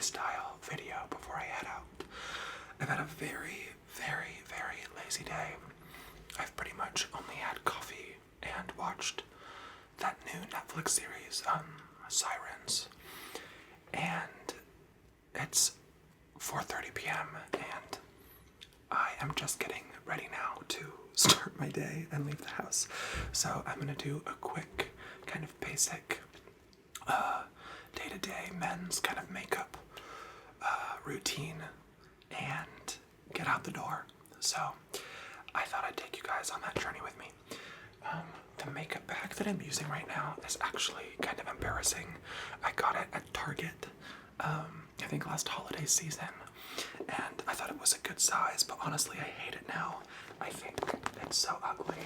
style video before I head out. I've had a very, very, very lazy day. I've pretty much only had coffee and watched that new Netflix series, Sirens. And it's 4:30 p.m. and I am just getting ready now to start my day and leave the house. So I'm gonna do a quick, kind of basic, day-to-day men's kind of makeup routine and get out the door. So I thought I'd take you guys on that journey with me. The makeup bag that I'm using right now is actually kind of embarrassing. I got it at Target, I think last holiday season, and I thought it was a good size, but honestly I hate it now. I think it's so ugly.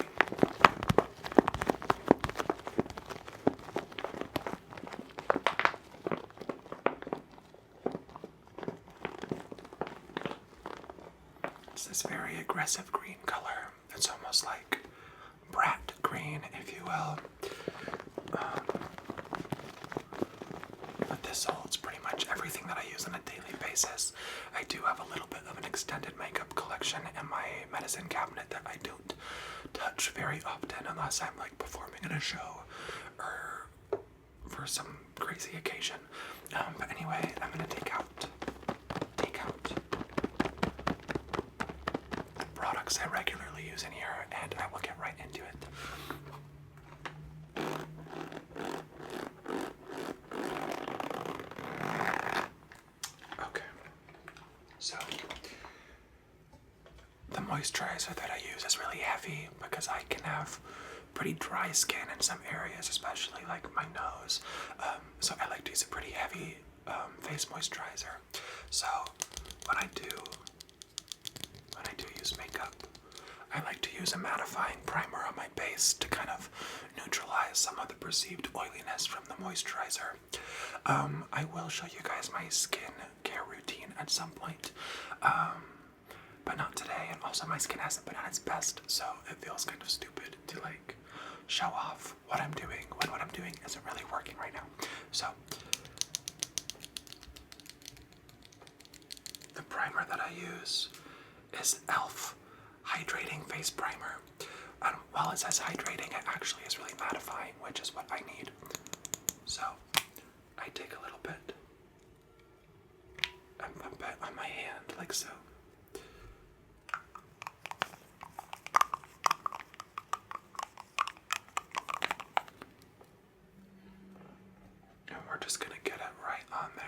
It's this very aggressive green color. It's almost like brat green, if you will. But this holds pretty much everything that I use on a daily basis. I do have a little bit of an extended makeup collection in my medicine cabinet that I don't touch very often unless I'm like performing in a show or for some crazy occasion. But anyway, I'm gonna take out the products I regularly use in here, and I will get right into it. Okay, so the moisturizer that I use is really heavy because I can have pretty dry skin in some areas, especially like my nose. So I like to use a pretty heavy face moisturizer. So when I do use makeup, I like to use a mattifying primer on my base to kind of neutralize some of the perceived oiliness from the moisturizer. I will show you guys my skin care routine at some point, but not today. And also my skin hasn't been at its best, so it feels kind of stupid to like show off what I'm doing when what I'm doing isn't really working right now. So the primer that I use is e.l.f. Hydrating Face Primer. While it says hydrating, it actually is really mattifying, which is what I need. So I take a little bit and pump it on my hand like so. And we're just gonna get it right on there.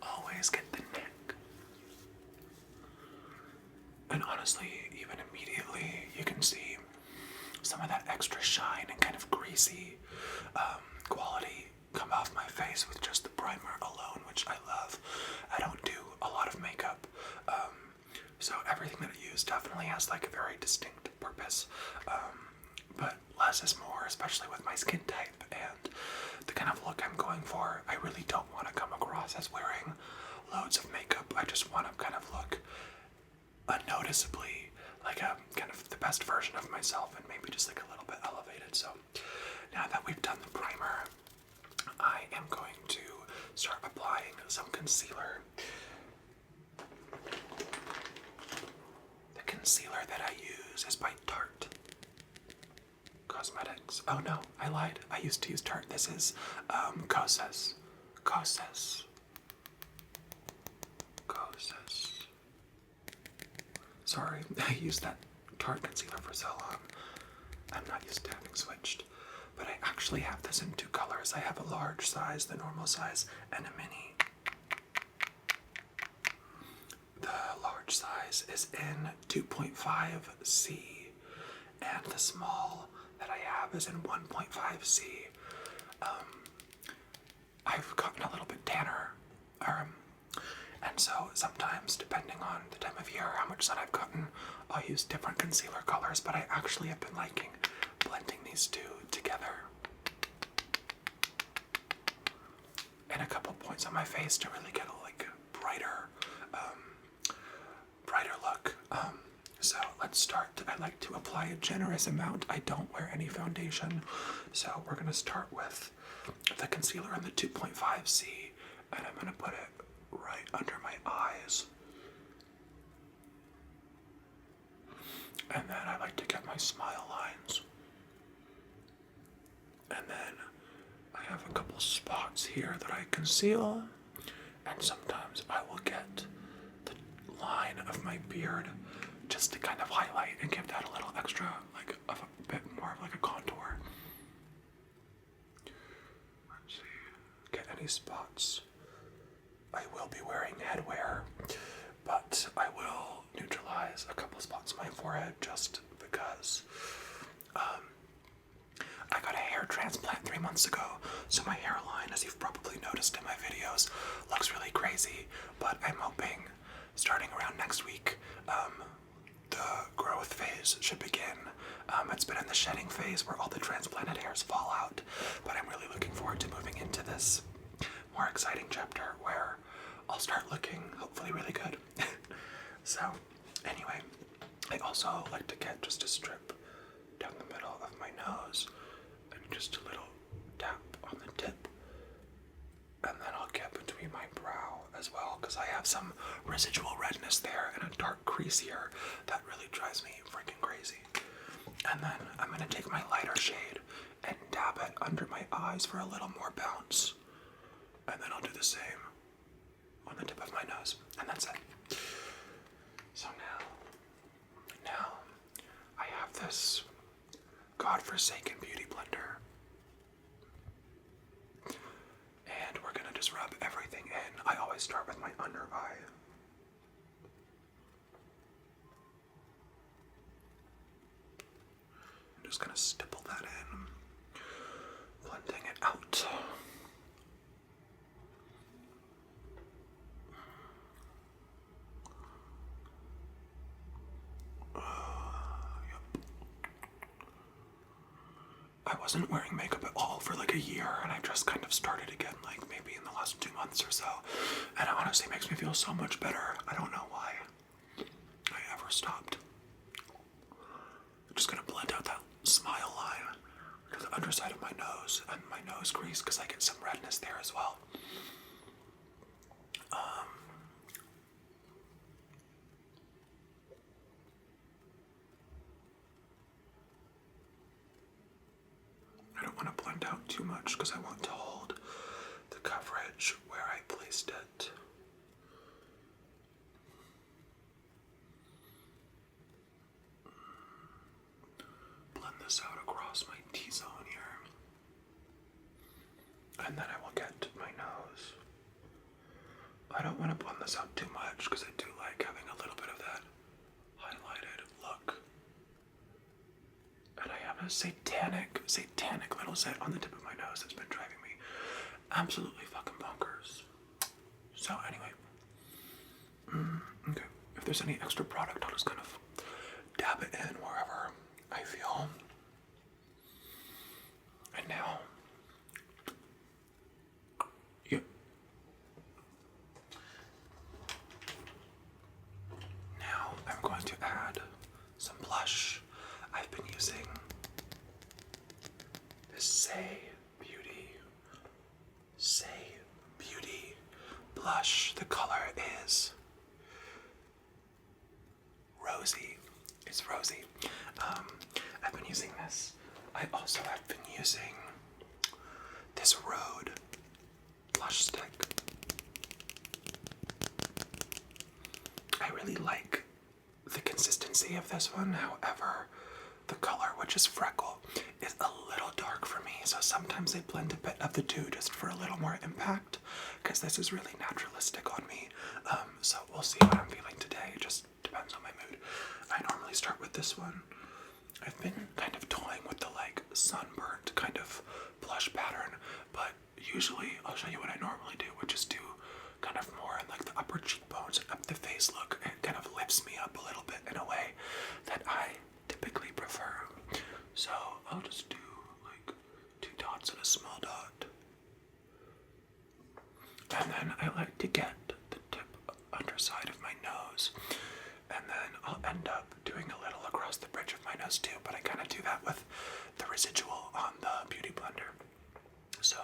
Always get the neck. And honestly, even immediately, you can see some of that extra shine and kind of greasy quality come off my face with just the primer alone, which I love. I don't do a lot of makeup, so everything that I use definitely has like a very distinct purpose, but less is more, especially with my skin type and the kind of look I'm going for. I really don't want to come across as wearing loads of makeup. I just want to kind of look unnoticeably like a kind of the best version of myself, and maybe just like a little bit elevated. So now that we've done the primer, I am going to start applying some concealer. The concealer that I use is by Tarte Cosmetics. Oh no, I lied. I used to use Tarte. This is Kosas. Sorry, I used that Tarte concealer for so long. I'm not used to having switched. But I actually have this in two colors. I have a large size, the normal size, and a mini. The large size is in 2.5C, and the small that I have is in 1.5C. I've gotten a little bit tanner, and so sometimes, depending on the time of year, how much sun I've gotten, I'll use different concealer colors, but I actually have been liking blending these two together in a couple points on my face to really get a like brighter look. let's start. I like to apply a generous amount. I don't wear any foundation. So we're going to start with the concealer in the 2.5C, and I'm going to put it right under my eyes. And then I like to get my smile lines. And then I have a couple spots here that I conceal. And sometimes I will get the line of my beard just to kind of highlight and give that a little extra, like a bit more of like a contour. Let's see, get any spots. I will be wearing headwear, but I will neutralize a couple spots on my forehead just because I got a hair transplant 3 months ago, so my hairline, as you've probably noticed in my videos, looks really crazy, but I'm hoping starting around next week, the growth phase should begin. It's been in the shedding phase where all the transplanted hairs fall out, but I'm really looking forward to moving into this more exciting chapter where I'll start looking hopefully really good. So, anyway, I also like to get just a strip down the middle of my nose and just a little tap on the tip, and then I'll get between my brow as well because I have some residual redness there and a dark crease here that really drives me freaking crazy. And then I'm going to take my lighter shade and dab it under my eyes for a little more bounce, and then I'll do the same on the tip of my nose, and that's it. So now I have this godforsaken beauty blender, and we're gonna just rub everything in. I always start with my under eye. I'm just gonna stipple that in, blending it out. I wasn't wearing makeup at all for like a year, and I just kind of started again like maybe in the last 2 months or so, and it honestly makes me feel so much better. I don't know why I ever stopped. I'm just gonna blend out that smile line to the underside of my nose and my nose crease because I get some redness there as well. I don't want to blend out too much because I want to hold the coverage where I placed it. Blend this out across my T-zone here. And then I will get to my nose. I don't want to blend this out too much because I do like having a little bit of that highlighted look. And I have a satanic little zit on the tip of my nose that's been driving me absolutely fucking bonkers. So anyway, okay. If there's any extra product, I'll just kind of dab it in wherever I feel. And now, yep. Now I'm going to add some blush. I've been using this Say Beauty blush. The color is rosy. It's rosy. I've been using this. I also have been using this Rhode blush stick. I really like the consistency of this one. However, the color, which is freckle, is a little dark for me, so sometimes I blend a bit of the two just for a little more impact, because this is really naturalistic on me. So we'll see what I'm feeling today. It just depends on my mood. I normally start with this one. I've been kind of toying with the like sunburnt kind of blush pattern, but usually I'll show you what I normally do, which is do kind of more in like the upper cheekbones and up the face look. It kind of lifts me up a little bit in a way that I typically prefer. So I'll just do like 2 dots and a small dot. And then I like to get the tip underside of my nose. And then I'll end up doing a little across the bridge of my nose too, but I kind of do that with the residual on the Beauty Blender. So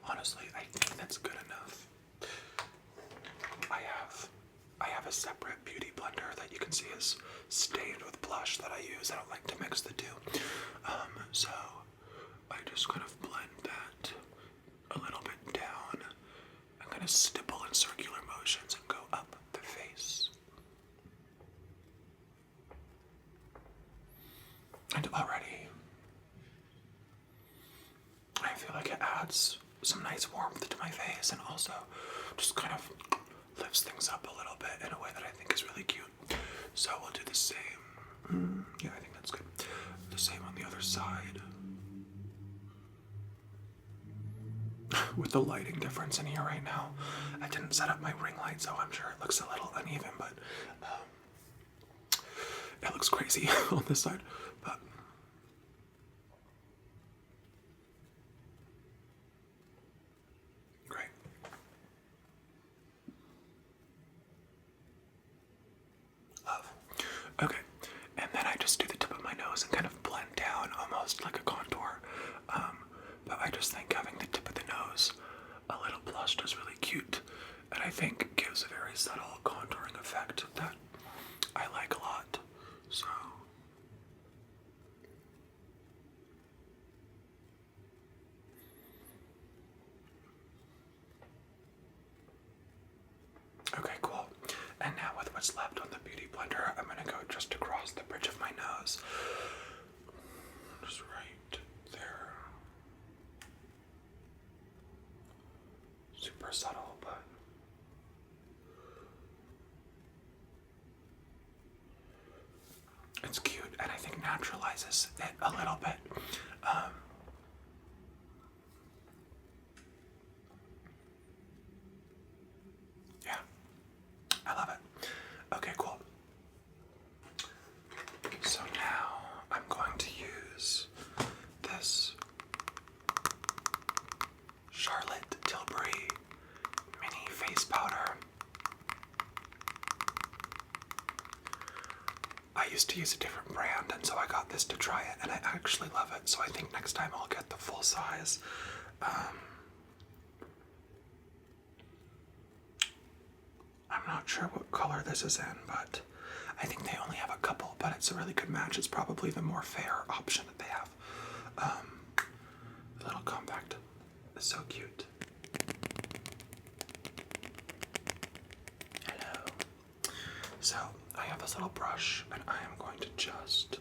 honestly, I think that's good enough. I have a separate Beauty Blender that you can see is stained with blush that I use. I don't like to mix the two. So I just kind of blend that a little bit down. I'm going to stipple in circular motions and go up the face. And already, I feel like it adds some nice warmth to my face and also just kind of lifts things up a little bit in a way that I think is really cute. So we'll do the same. Yeah, I think that's good. The same on the other side. With the lighting difference in here right now, I didn't set up my ring light, so I'm sure it looks a little uneven, but it looks crazy on this side. But great. Love. Okay, and then I just do the tip of my nose and kind of blend down almost like a contour. But I just think having the tip of the nose a little blushed is really cute, and I think gives a very subtle contouring effect that I like a lot. So okay, cool. And now with what's left on the Beauty Blender, I'm gonna go just across the bridge of my nose. Just right there. Super subtle, but it's cute, and I think naturalizes it a little bit. Yeah, I love it. Okay, cool. So now I'm going to use this Charlotte Tilbury mini face powder. I used to use a different brand, and so I got this to try it, and I actually love it. So I think next time I'll get the full size. I'm not sure what color this is in, but I think they only have a couple, but it's a really good match. It's probably the more fair option that they have. The little compact is so cute. Hello. So I have this little brush, and I am going to just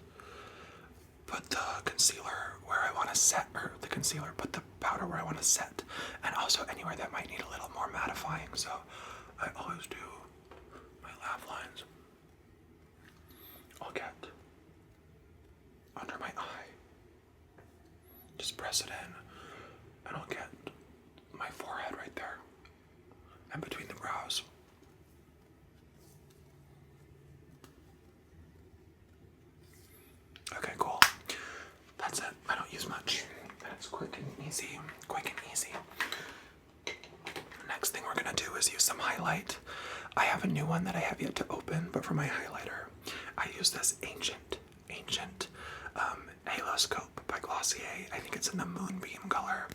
put the concealer where I want to set, or the concealer, put the powder where I want to set, and also anywhere that might need a little more mattifying. So I always do my laugh lines. I'll get under my eye, just press it in, and I'll get my forehead right there, and between the brows. Okay, cool. That's it. I don't use much. It's quick and easy. Quick and easy. Next thing we're gonna do is use some highlight. I have a new one that I have yet to open, but for my highlighter, I use this ancient Halo Scope by Glossier. I think it's in the Moonbeam color.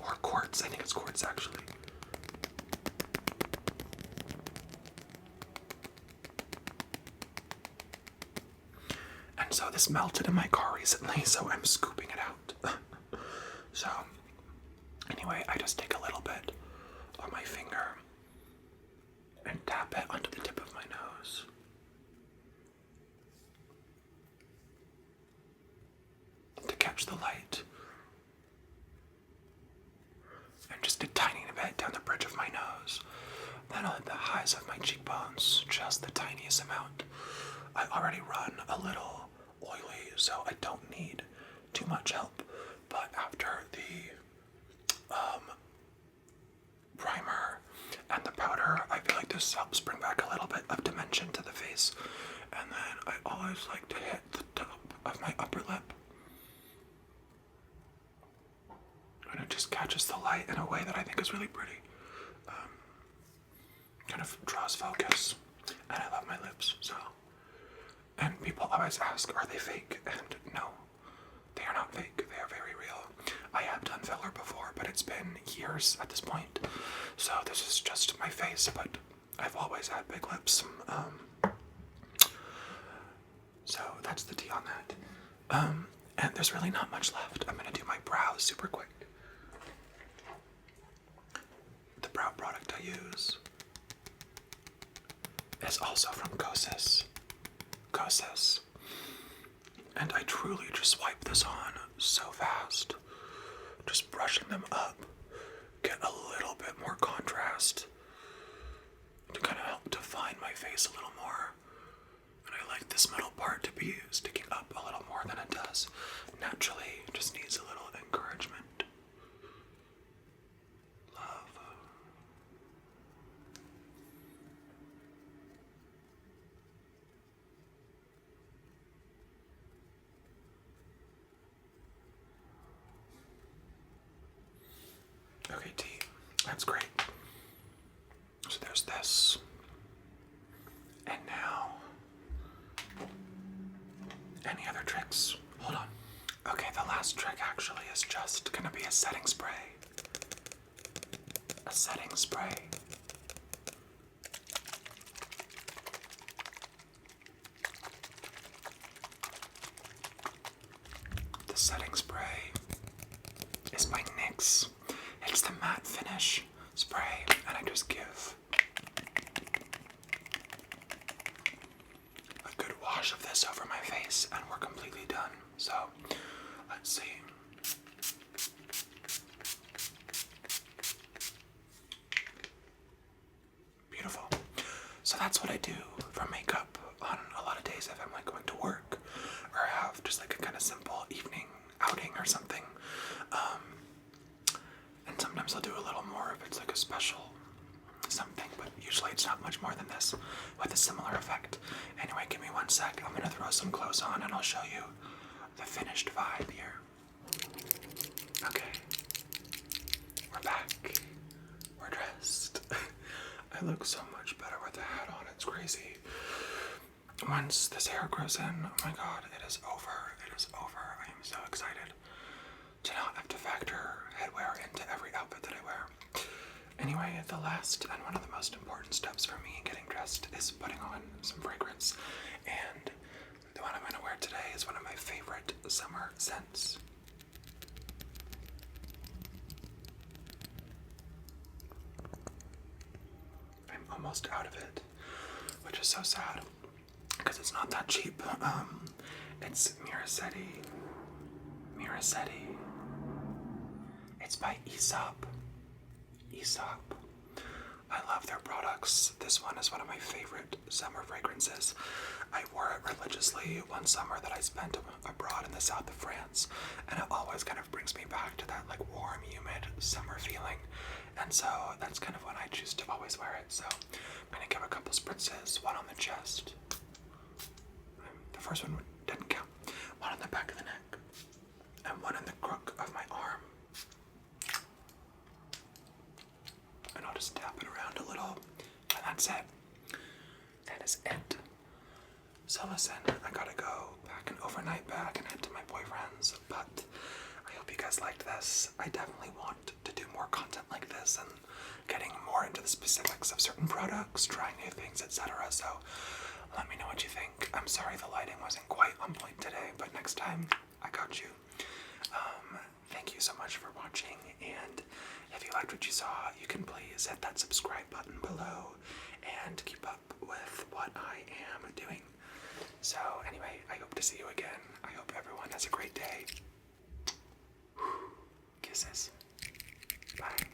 Or Quartz. I think it's Quartz, actually. And so this melted in my car recently, so I'm scooping it out. So, anyway, I just take a little bit on my finger and tap it onto the tip of my nose. To catch the light. And just a tiny bit down the bridge of my nose. Then on the highs of my cheekbones, just the tiniest amount. I already run a little oily, so I don't need too much help. But after the primer and the powder, I feel like this helps bring back a little bit of dimension to the face. And then I always like to hit the top of my upper lip. And it just catches the light in a way that I think is really pretty. Kind of draws focus. And I love my lips, so And people always ask, are they fake? And no, they are not fake. They are very real. I have done filler before, but it's been years at this point. So this is just my face, but I've always had big lips. So that's the tea on that. And there's really not much left. I'm gonna do my brows super quick. The brow product I use is also from Kosas. And I truly just swipe this on so fast. Just brushing them up. Get a little bit more contrast to kind of help define my face a little more. And I like this middle part to be sticking up a little more than it does naturally. It just needs a little encouragement. Love. Okay, T. That's great. So there's this. And now, any other tricks? Hold on. Okay, the last trick actually is just gonna be a setting spray. A setting spray. The setting spray is by NYX. It's the matte finish spray, and I just give a good wash of this over my face, and we're completely done. So, let's see. Beautiful. So that's what I do for makeup on a lot of days if I'm like going to work or have just like a kind of simple evening outing or something. And sometimes I'll do a little more if it's like a special something, but usually it's not much more than this with a similar effect. Anyway, give me 1 sec. I'm gonna throw some clothes on and I'll show you the finished vibe here. Okay. We're back. We're dressed. I look so much better with the hat on. It's crazy. Once this hair grows in, oh my god, it is over. It is over. I am so excited to not have to factor headwear into every outfit that I wear. Anyway, the last and one of the most important steps for me getting dressed is putting on some fragrance. And the one I'm going to wear today is one of my favorite summer scents. I'm almost out of it, which is so sad because it's not that cheap. It's Miracetti. It's by Aesop. I love their products. This one is one of my favorite summer fragrances. I wore it religiously one summer that I spent abroad in the south of France, and it always kind of brings me back to that like warm, humid summer feeling. And so that's kind of when I choose to always wear it. So I'm gonna give a couple spritzes, one on the chest. The first one didn't count. One on the back of the neck, and one in the crook of my arm. And I'll just tap it around a little, and that's it. That is it. So listen, I gotta go pack an overnight bag and head to my boyfriend's, but I hope you guys liked this. I definitely want to do more content like this and getting more into the specifics of certain products, trying new things, etc. So let me know what you think. I'm sorry the lighting wasn't quite on point today, but next time I got you. Thank you so much for watching, and if you liked what you saw, you can please hit that subscribe button below and keep up with what I am doing. So anyway, I hope to see you again. I hope everyone has a great day. Kisses. Bye.